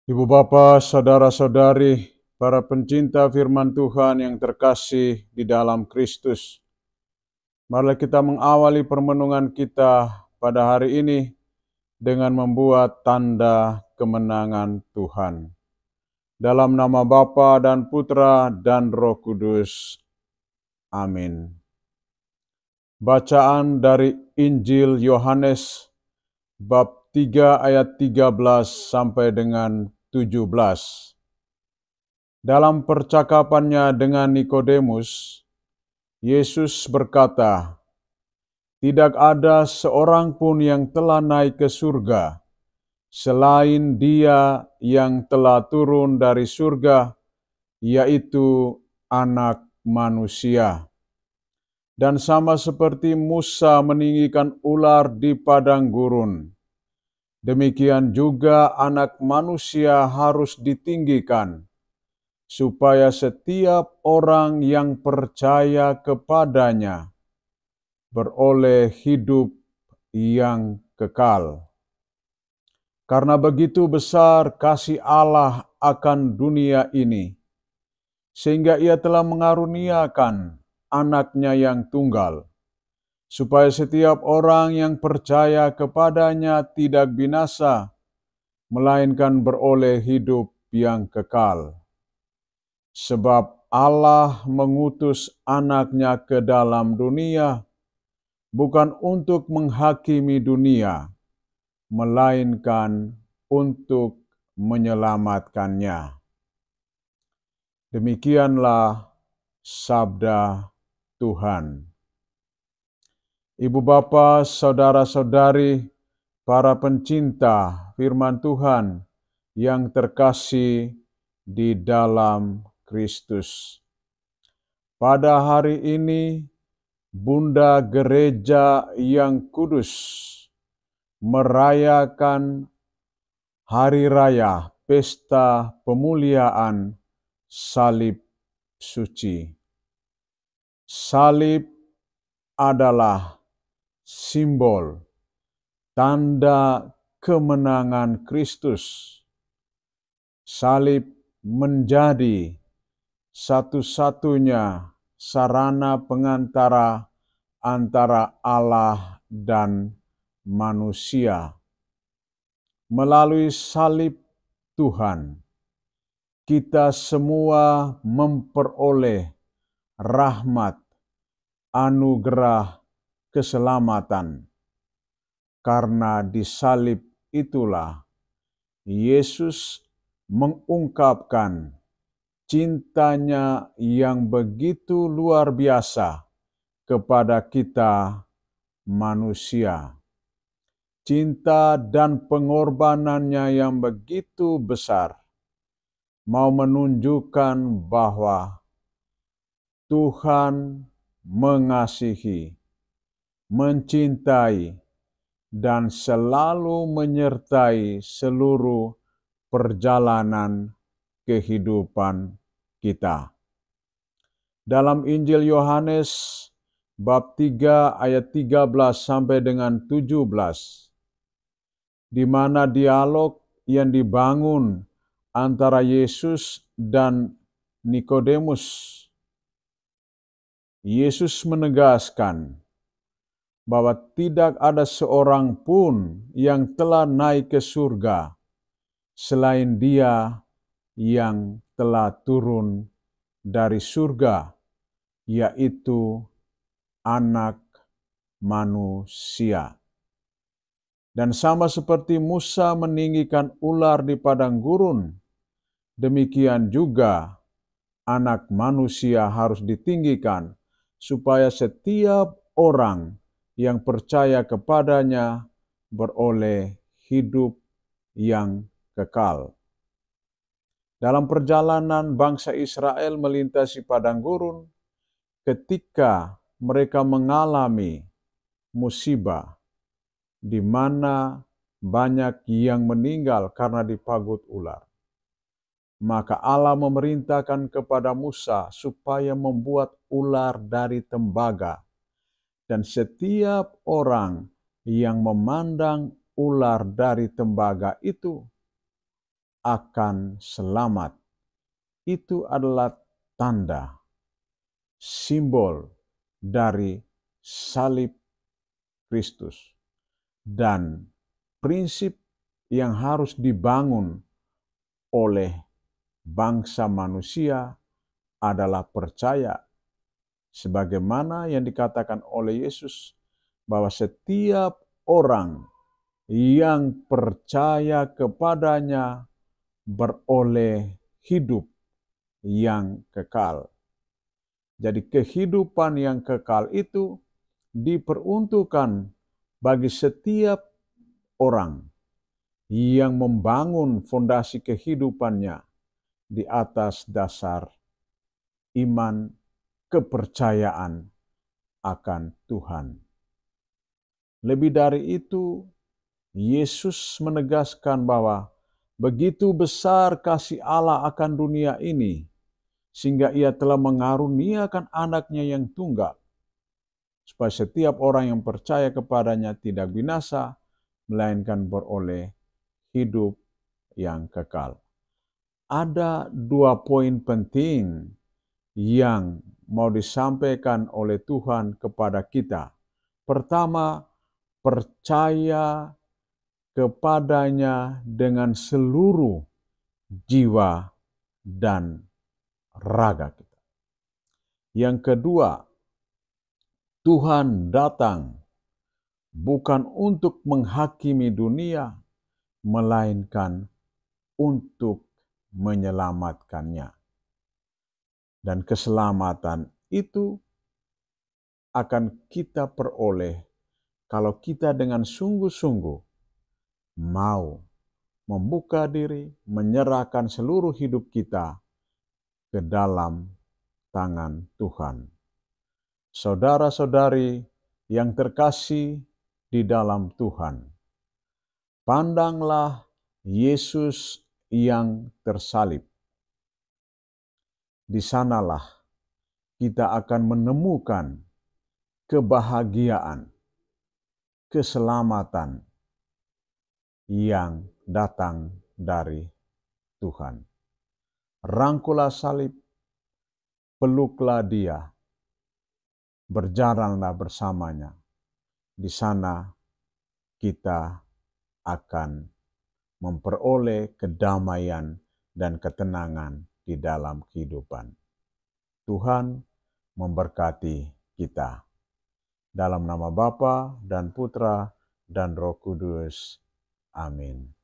Ibu bapa, saudara-saudari, para pencinta firman Tuhan yang terkasih di dalam Kristus. Mari kita mengawali permenungan kita pada hari ini dengan membuat tanda kemenangan Tuhan. Dalam nama Bapa dan Putra dan Roh Kudus. Amin. Bacaan dari Injil Yohanes bab 3 ayat 13 sampai dengan 17. Dalam percakapannya dengan Nikodemus, Yesus berkata, "Tidak ada seorang pun yang telah naik ke surga, selain Dia yang telah turun dari surga, yaitu Anak Manusia. Dan sama seperti Musa meninggikan ular di padang gurun, demikian juga Anak Manusia harus ditinggikan, supaya setiap orang yang percaya kepadanya beroleh hidup yang kekal. Karena begitu besar kasih Allah akan dunia ini, sehingga Ia telah mengaruniakan Anaknya yang tunggal, supaya setiap orang yang percaya kepadanya tidak binasa, melainkan beroleh hidup yang kekal. Sebab Allah mengutus Anaknya ke dalam dunia, bukan untuk menghakimi dunia, melainkan untuk menyelamatkannya." Demikianlah sabda Tuhan. Ibu bapa, saudara-saudari, para pencinta firman Tuhan yang terkasih di dalam Kristus. Pada hari ini, Bunda Gereja yang Kudus merayakan hari raya pesta pemuliaan salib suci. Salib adalah simbol tanda kemenangan Kristus. Salib menjadi satu-satunya sarana pengantara antara Allah dan manusia. Melalui salib Tuhan, kita semua memperoleh rahmat, anugerah, keselamatan. Karena di salib itulah Yesus mengungkapkan cintanya yang begitu luar biasa kepada kita manusia. Cinta dan pengorbanannya yang begitu besar mau menunjukkan bahwa Tuhan mengasihi, mencintai, dan selalu menyertai seluruh perjalanan kehidupan kita. Dalam Injil Yohanes bab 3 ayat 13 sampai dengan 17, di mana dialog yang dibangun antara Yesus dan Nikodemus, Yesus menegaskan bahwa tidak ada seorang pun yang telah naik ke surga selain Dia yang telah turun dari surga, yaitu Anak Manusia. Dan sama seperti Musa meninggikan ular di padang gurun, demikian juga Anak Manusia harus ditinggikan, supaya setiap orang yang percaya kepadanya beroleh hidup yang kekal. Dalam perjalanan bangsa Israel melintasi padang gurun, ketika mereka mengalami musibah, di mana banyak yang meninggal karena dipagut ular, maka Allah memerintahkan kepada Musa supaya membuat ular dari tembaga, dan setiap orang yang memandang ular dari tembaga itu akan selamat. Itu adalah tanda, simbol dari salib Kristus. Dan prinsip yang harus dibangun oleh bangsa manusia adalah percaya. Sebagaimana yang dikatakan oleh Yesus, bahwa setiap orang yang percaya kepadanya beroleh hidup yang kekal. Jadi kehidupan yang kekal itu diperuntukkan bagi setiap orang yang membangun fondasi kehidupannya di atas dasar iman, kepercayaan akan Tuhan. Lebih dari itu, Yesus menegaskan bahwa begitu besar kasih Allah akan dunia ini, sehingga Ia telah mengaruniakan anaknya yang tunggal, supaya setiap orang yang percaya kepadanya tidak binasa, melainkan beroleh hidup yang kekal. Ada 2 poin penting yang mau disampaikan oleh Tuhan kepada kita. Pertama, percaya kepadanya dengan seluruh jiwa dan raga kita. Yang kedua, Tuhan datang bukan untuk menghakimi dunia, melainkan untuk menyelamatkannya. Dan keselamatan itu akan kita peroleh kalau kita dengan sungguh-sungguh mau membuka diri, menyerahkan seluruh hidup kita ke dalam tangan Tuhan. Saudara-saudari yang terkasih di dalam Tuhan, pandanglah Yesus yang tersalib. Di sanalah kita akan menemukan kebahagiaan, keselamatan yang datang dari Tuhan. Rangkulah salib, peluklah Dia, berjalanlah bersamanya. Di sana kita akan memperoleh kedamaian dan ketenangan di dalam kehidupan. Tuhan memberkati kita. Dalam nama Bapa dan Putra dan Roh Kudus. Amin.